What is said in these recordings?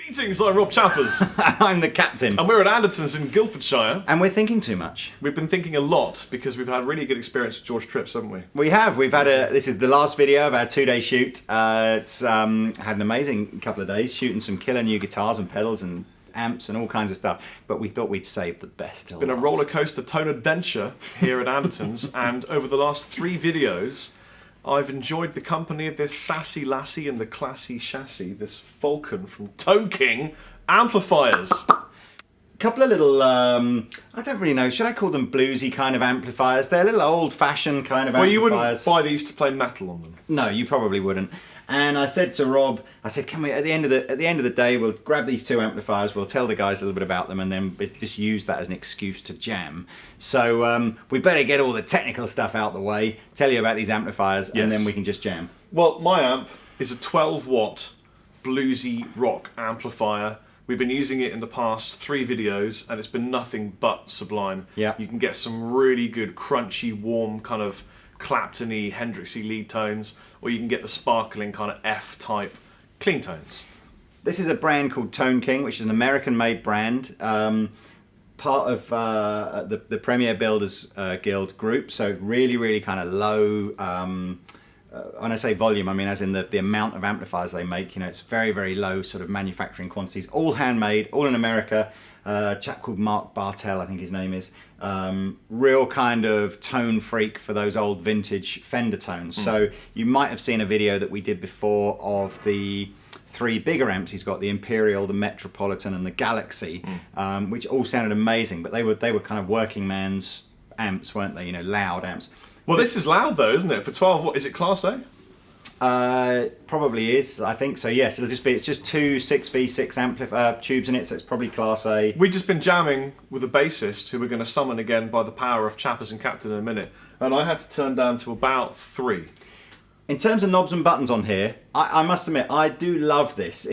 Greetings, I'm Rob Chappers. I'm the captain. And we're at Andertons in Guildfordshire. And we're thinking too much. We've been thinking a lot because we've had really good experience at George Tripp's, haven't we? We have. This is the last video of our 2-day shoot. It's had an amazing couple of days shooting some killer new guitars and pedals and amps and all kinds of stuff. But we thought we'd save the best till It's been last. a roller coaster tone adventure here at Andertons. And over the last 3 videos, I've enjoyed the company of this sassy lassie and the classy chassis, this Falcon from Tone King Amplifiers. Couple of little, I don't really know, should I call them bluesy kind of amplifiers? They're little old-fashioned kind of Well, amplifiers. you wouldn't buy these to play metal on them. No, you probably wouldn't. And I said to Rob, can we at the end of the day we'll grab these 2 amplifiers, we'll tell the guys a little bit about them, and then just use that as an excuse to jam. So we better get all the technical stuff out the way, tell you about these amplifiers, and then we can just jam. Well, my amp is a 12-watt bluesy rock amplifier. We've been using it in the past 3 videos, and it's been nothing but sublime. Yeah. You can get some really good, crunchy, warm kind of Clapton-y, Hendrixy lead tones, or you can get the sparkling kind of F-type clean tones. This is a brand called Tone King, which is an American-made brand, part of the Premier Builders Guild group. So really, really kind of low. When I say volume, I mean as in the amount of amplifiers they make. You know, it's very, very low sort of manufacturing quantities, all handmade, all in America. A chap called Mark Bartell, I think his name is. Real kind of tone freak for those old vintage Fender tones. So you might have seen a video that we did before of the 3 bigger amps he's got, the Imperial, the Metropolitan and the Galaxy, which all sounded amazing, but they were kind of working man's amps, weren't they? You know, loud amps. Well, this is loud though, isn't it? For 12 watt, is it Class A? Probably is, I think so. Yes, it's just 2 6v6 tubes in it, so it's probably Class A. We've just been jamming with a bassist who we're going to summon again by the power of Chappers and Captain in a minute, and I had to turn down to about 3. In terms of knobs and buttons on here, I must admit I do love this.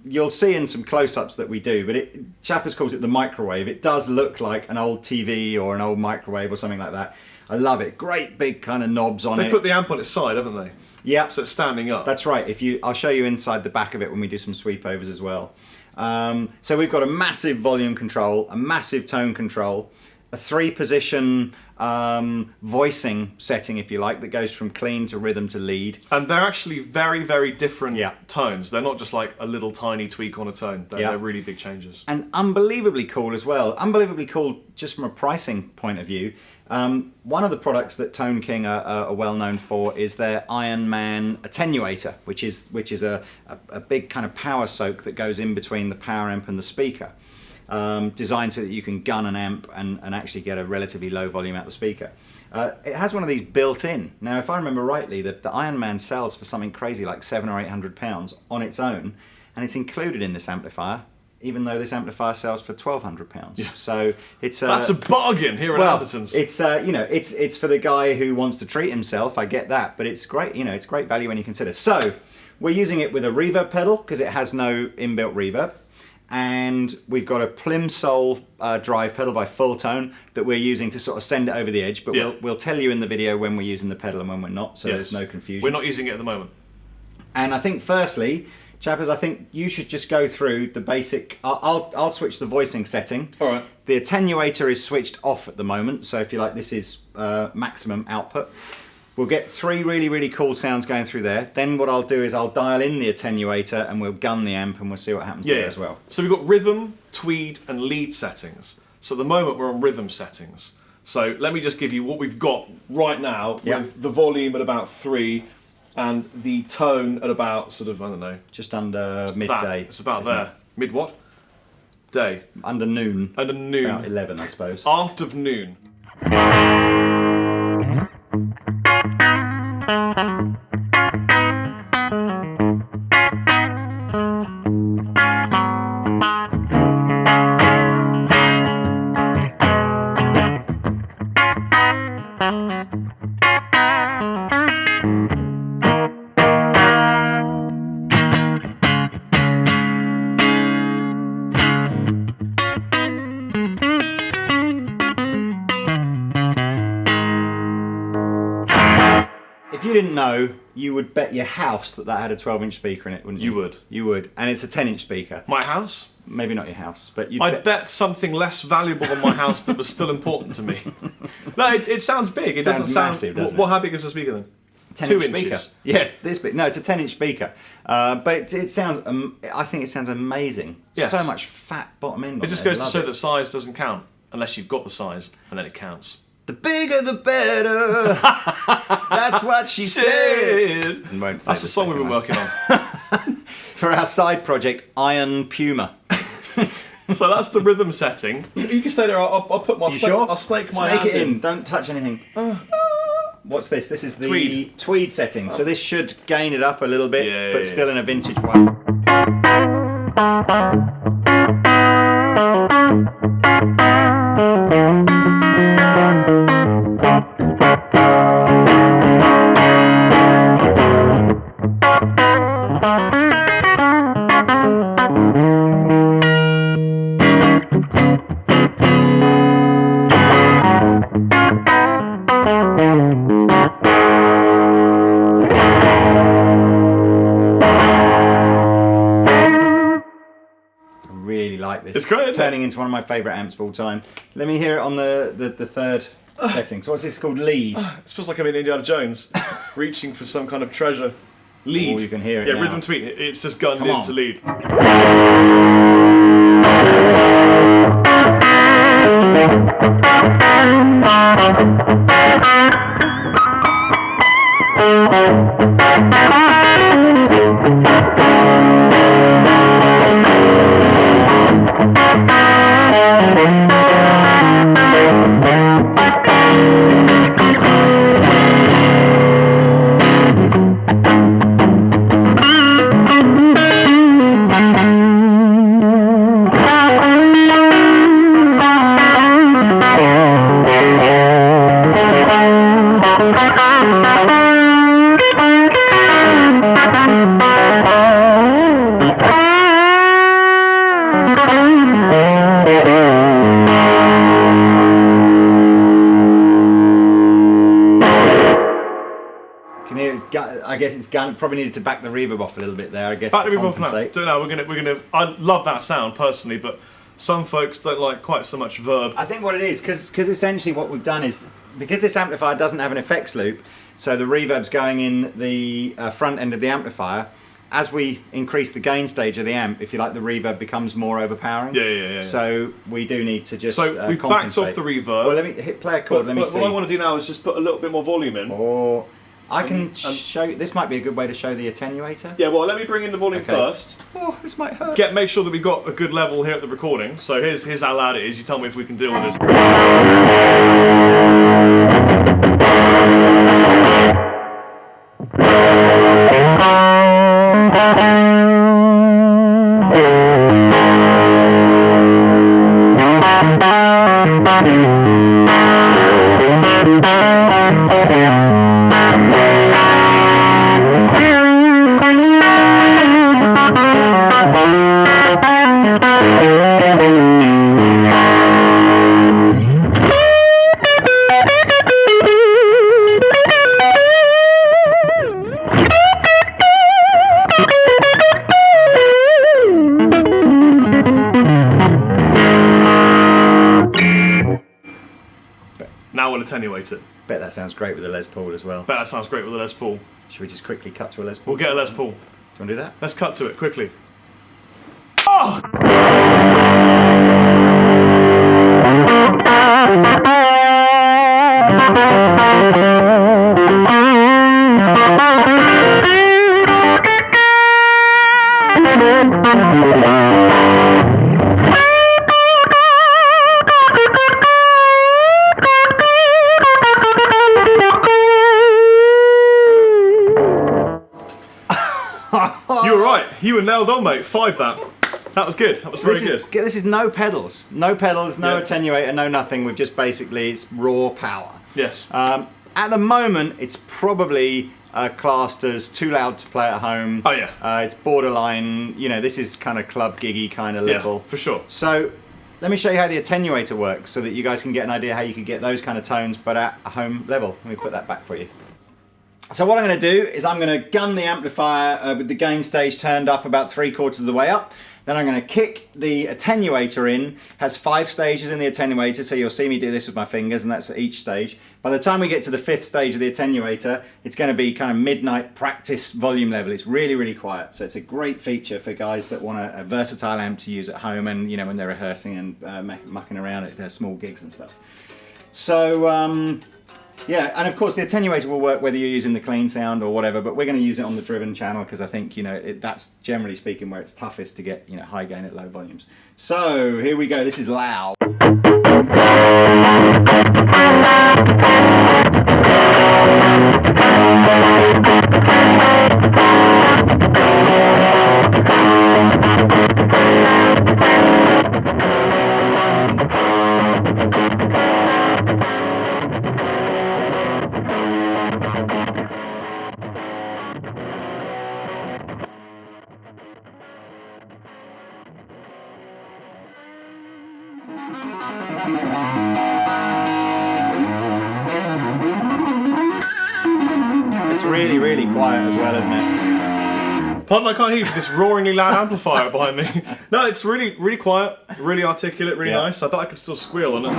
You'll see in some close-ups that we do, but Chappers calls it the microwave. It does look like an old TV or an old microwave or something like that. I love it. Great big kind of knobs on it. They put the amp on its side, haven't they? Yeah. So it's standing up. That's right. I'll show you inside the back of it when we do some sweepovers as well. So we've got a massive volume control, a massive tone control, a 3-position voicing setting, if you like, that goes from clean to rhythm to lead. And they're actually very, very different tones. They're not just like a little tiny tweak on a tone. They're really big changes. And unbelievably cool as well. Unbelievably cool just from a pricing point of view. One of the products that Tone King are well known for is their Iron Man Attenuator, which is a big kind of power soak that goes in between the power amp and the speaker. Designed so that you can gun an amp and actually get a relatively low volume out the speaker. It has one of these built in. Now, if I remember rightly, the Iron Man sells for something crazy like £700 or £800 on its own, and it's included in this amplifier, even though this amplifier sells for £1,200. Yeah. So it's that's a bargain here at Andertons. It's for the guy who wants to treat himself. I get that, but it's great. You know, it's great value when you consider. So we're using it with a reverb pedal because it has no inbuilt reverb. And we've got a Plimsoll drive pedal by Full Tone that we're using to sort of send it over the edge, but we'll tell you in the video when we're using the pedal and when we're not, so there's no confusion. We're not using it at the moment. And I think firstly, Chappers, I think you should just go through the basic. I'll switch the voicing setting. All right. The attenuator is switched off at the moment, so if you like, this is maximum output. We'll get 3 really, really cool sounds going through there. Then what I'll do is I'll dial in the attenuator and we'll gun the amp and we'll see what happens there as well. So we've got rhythm, tweed and lead settings. So at the moment we're on rhythm settings. So let me just give you what we've got right now with the volume at about 3 and the tone at about sort of, I don't know. Just under midday. It's about there. Mid what? Day. Under noon. Under noon. About 11, I suppose. After noon. If you didn't know, you would bet your house that had a 12-inch speaker in it, wouldn't you? You would. You would. And it's a 10-inch speaker. My house? Maybe not your house, but you'd I'd bet something less valuable than my house that was still important to me. No, it sounds big. It doesn't sound massive, doesn't it? How big is the speaker then? 10-inch 2 inches. speaker. Yeah, it's this big. No, it's a 10-inch speaker. But it sounds. I think it sounds amazing. Yes. So much fat bottom end. It just goes to show that size doesn't count unless you've got the size, and then it counts. The bigger the better. That's what she said. That's the song we've been working on. For our side project, Iron Puma. So that's the rhythm setting. You can stay there. I'll put my. Sure? I'll snake my Snake hand it in. Don't touch anything. What's this? This is the Tweed setting. So this should gain it up a little bit, but still in a vintage way. It's great. It's turning into one of my favourite amps of all time. Let me hear it on the third setting. So what's this called? Lead. It feels like I'm in Indiana Jones, reaching for some kind of treasure. Lead. Oh, you can hear it. Yeah, now. rhythm tweet. It's just gunned into lead. I guess it's probably needed to back the reverb off a little bit there. I guess. Back the reverb off now. Don't know. We're gonna. I love that sound personally, but some folks don't like quite so much verb. I think what it is, because essentially what we've done is, because this amplifier doesn't have an effects loop, so the reverb's going in the front end of the amplifier. As we increase the gain stage of the amp, if you like, the reverb becomes more overpowering. Yeah. So we do need to just we've backed off the reverb. Well, let me hit play a chord. Let me see. What I want to do now is just put a little bit more volume in. Or I can show you. This might be a good way to show the attenuator. Yeah, well, let me bring in the volume first. Oh, this might hurt. Make sure that we've got a good level here at the recording. So here's how loud it is. You tell me if we can deal with this. Now we'll attenuate it. Bet that sounds great with a Les Paul as well. Bet that sounds great with a Les Paul. Should we just quickly cut to a Les Paul? We'll get a Les Paul. Do you want to do that? Let's cut to it quickly. Oh! You were right. You were nailed on, mate. 5 that. That was good. That was very good. This is no pedals. No pedals, no attenuator, no nothing. We've just basically, it's raw power. Yes. At the moment, it's probably classed as too loud to play at home. Oh, yeah. It's borderline, this is kind of club giggy kind of level. Yeah, for sure. So let me show you how the attenuator works so that you guys can get an idea how you could get those kind of tones but at a home level. Let me put that back for you. So what I'm going to do is I'm going to gun the amplifier with the gain stage turned up about 3/4 of the way up. Then I'm going to kick the attenuator in. Has 5 stages in the attenuator, so you'll see me do this with my fingers, and that's at each stage. By the time we get to the 5th stage of the attenuator, it's going to be kind of midnight practice volume level. It's really, really quiet. So it's a great feature for guys that want a versatile amp to use at home, and you know, when they're rehearsing and mucking around at their small gigs and stuff. So yeah, and of course the attenuator will work whether you're using the clean sound or whatever, but we're going to use it on the driven channel because I think, you know, that's generally speaking where it's toughest to get, you know, high gain at low volumes. So here we go, this is loud. It's really, really quiet as well, isn't it? Pardon, I can't hear you with this roaringly loud amplifier behind me. No, it's really, really quiet, really articulate, really nice. I thought I could still squeal on it.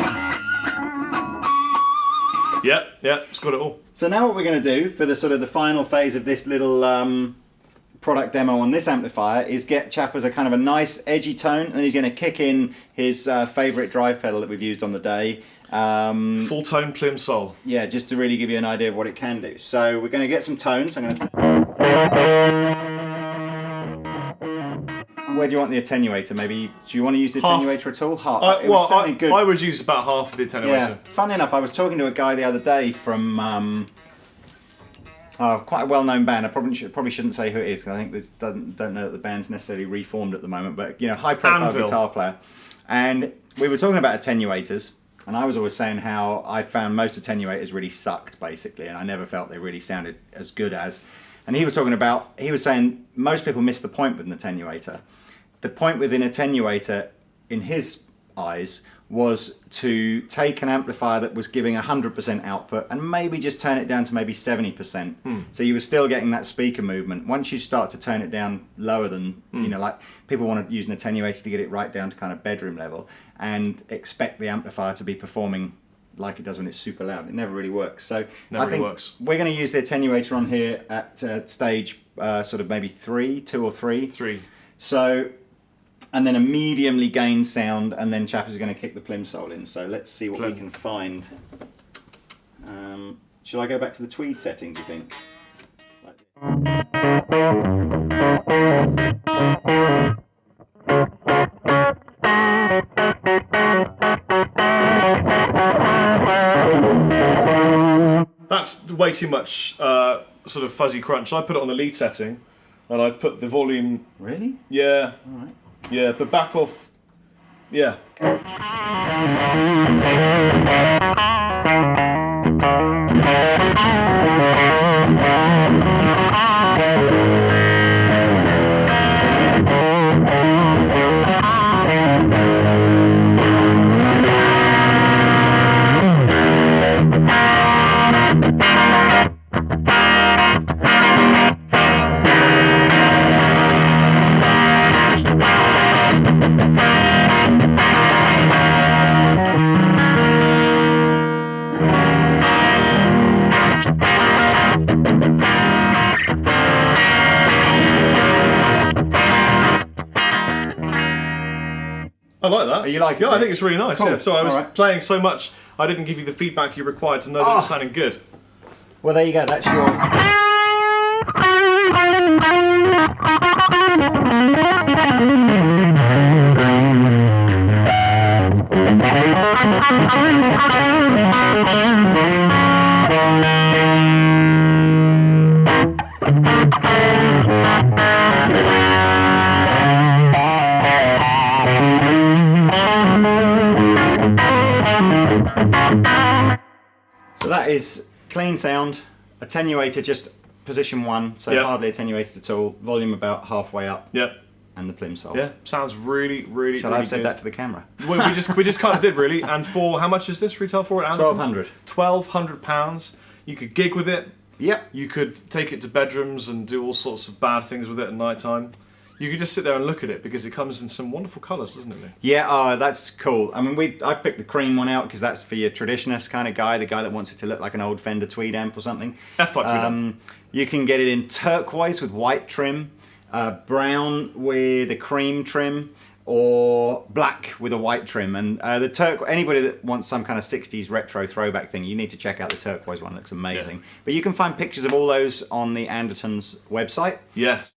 Yeah, it's got it all. So now what we're going to do for the sort of the final phase of this little product demo on this amplifier is get Chappers a kind of a nice edgy tone, and he's going to kick in his favourite drive pedal that we've used on the day. Full tone plimsoll. Yeah, just to really give you an idea of what it can do. So we're going to get some tones. I'm going to... Where do you want the attenuator? Maybe, do you want to use the attenuator at all? Half. I would use about half of the attenuator. Yeah. Fun enough, I was talking to a guy the other day from quite a well-known band. I probably shouldn't say who it is because I think this don't know that the band's necessarily reformed at the moment. But you know, high-profile guitar player, and we were talking about attenuators. And I was always saying how I found most attenuators really sucked, basically, and I never felt they really sounded as good as. And he was saying most people miss the point with an attenuator. The point with an attenuator, in his eyes, was to take an amplifier that was giving 100% output and maybe just turn it down to maybe 70%. So you were still getting that speaker movement. Once you start to turn it down lower than, you know, like people want to use an attenuator to get it right down to kind of bedroom level and expect the amplifier to be performing like it does when it's super loud. It never really works. So I think we're going to use the attenuator on here at stage sort of maybe 2 or 3. 3. So... and then a mediumly gained sound, and then Chappers is going to kick the plimsoll in. So let's see what we can find. Shall I go back to the Tweed setting, do you think? That's way too much sort of fuzzy crunch. I put it on the lead setting, and I put the volume... Really? Yeah. All right. Yeah, but back off. Yeah. I like that. You like it? Yeah, I think it's really nice. Cool. Yeah. So I was playing so much, I didn't give you the feedback you required to know that it was sounding good. Well, there you go. That's your... So that is clean sound, attenuator just position 1, so hardly attenuated at all, volume about halfway up. Yep. And the plimsoll. Yeah, sounds really, really, Shall really I have said good. that to the camera? Well, we just kind of did, really. And for, how much is this retail for at Andertons? £1,200. £1,200. You could gig with it. Yep. You could take it to bedrooms and do all sorts of bad things with it at night time. You could just sit there and look at it because it comes in some wonderful colours, doesn't it, Lee? Yeah, that's cool. I mean, I've picked the cream one out because that's for your traditionalist kind of guy, the guy that wants it to look like an old Fender Tweed amp or something. F-type Tweed amp. You can get it in turquoise with white trim, brown with a cream trim, or black with a white trim. And anybody that wants some kind of 60s retro throwback thing, you need to check out the turquoise one. It looks amazing. Yeah. But you can find pictures of all those on the Andertons website. Yes.